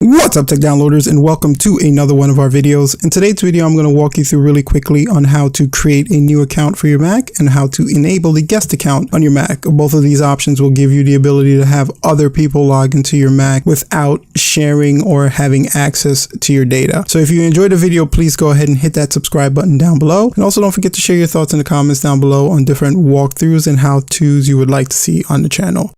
What's up, tech downloaders, and welcome to another one of our videos. In today's video, I'm going to walk you through really quickly on how to create a new account for your Mac and how to enable the guest account on your Mac. Both of these options will give you the ability to have other people log into your Mac without sharing or having access to your data. So if you enjoyed the video, please go ahead and hit that subscribe button down below. And also don't forget to share your thoughts in the comments down below on different walkthroughs and how-tos you would like to see on the channel.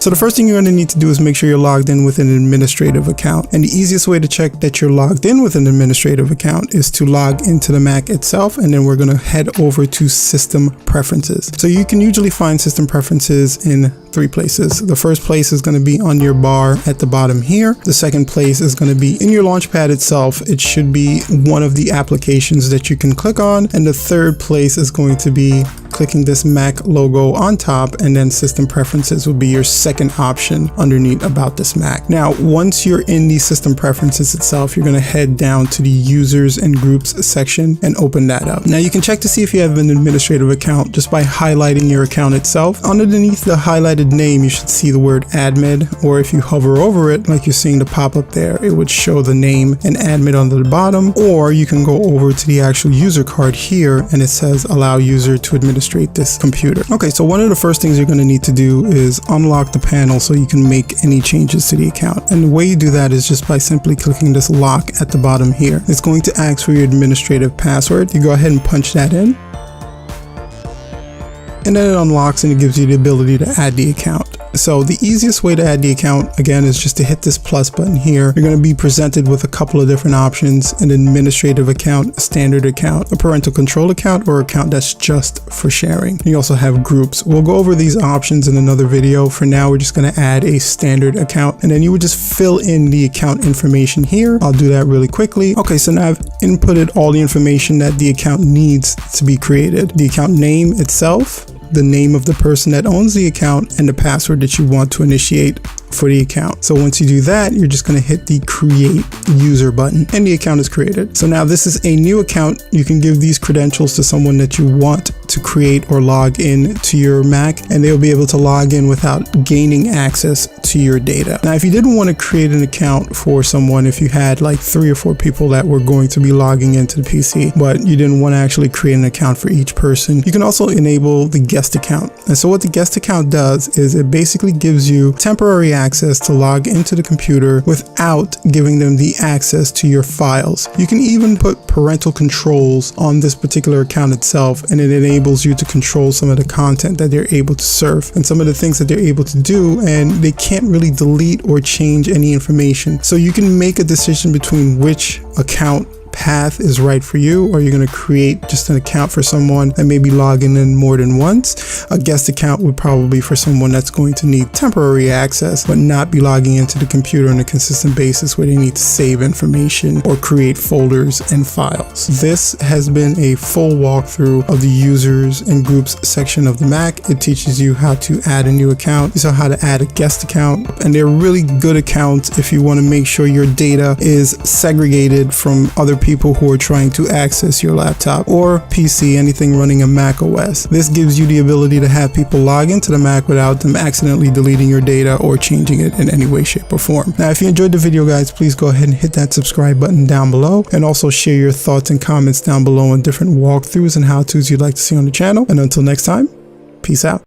So the first thing you're going to need to do is make sure you're logged in with an administrative account. And the easiest way to check that you're logged in with an administrative account is to log into the Mac itself, and then we're going to head over to System Preferences. So you can usually find System Preferences in three places. The first place is going to be on your bar at the bottom here. The second place is going to be in your Launchpad itself. It should be one of the applications that you can click on. And the third place is going to be clicking this Mac logo on top, and then System Preferences will be your second option underneath about this Mac. Now, once you're in the System Preferences itself, you're going to head down to the Users and Groups section and open that up. Now, you can check to see if you have an administrative account just by highlighting your account itself. Underneath the highlighted name, you should see the word admin, or if you hover over it, like you're seeing the pop up there, it would show the name and admin on the bottom. Or you can go over to the actual user card here, and it says allow user to administrate this computer. Okay, so one of the first things you're going to need to do is unlock the panel so you can make any changes to the account. And the way you do that is just by simply clicking this lock at the bottom here. It's going to ask for your administrative password. You go ahead and punch that in, and then it unlocks and it gives you the ability to add the account. So the easiest way to add the account, again, is just to hit this plus button here. You're going to be presented with a couple of different options: an administrative account, a standard account, a parental control account, or account that's just for sharing. You also have groups. We'll go over these options in another video. For now, we're just going to add a standard account, and then you would just fill in the account information here. I'll do that really quickly. Okay, so now I've inputted all the information that the account needs to be created. The account name itself, the name of the person that owns the account, and the password that you want to initiate for the account. So once you do that, you're just going to hit the create user button and the account is created. So now this is a new account. You can give these credentials to someone that you want to create or log in to your Mac, and they'll be able to log in without gaining access to your data. Now, if you didn't want to create an account for someone, if you had like 3 or 4 people that were going to be logging into the PC, but you didn't want to actually create an account for each person, you can also enable the guest account. And so what the guest account does is it basically gives you temporary access to log into the computer without giving them the access to your files. You can even put parental controls on this particular account itself, and it enables you to control some of the content that they're able to surf and some of the things that they're able to do, and they can't really delete or change any information. So you can make a decision between which account path is right for you, or you're going to create just an account for someone and maybe logging in more than once. A guest account would probably be for someone that's going to need temporary access but not be logging into the computer on a consistent basis where they need to save information or create folders and files. This has been a full walkthrough of the users and groups section of the Mac. It teaches you how to add a new account. You saw how to add a guest account, and they're really good accounts if you want to make sure your data is segregated from other people who are trying to access your laptop or PC, anything running a Mac OS. This gives you the ability to have people log into the Mac without them accidentally deleting your data or changing it in any way, shape, or form. Now, if you enjoyed the video, guys, please go ahead and hit that subscribe button down below, and also share your thoughts and comments down below on different walkthroughs and how-tos you'd like to see on the channel. And until next time, peace out.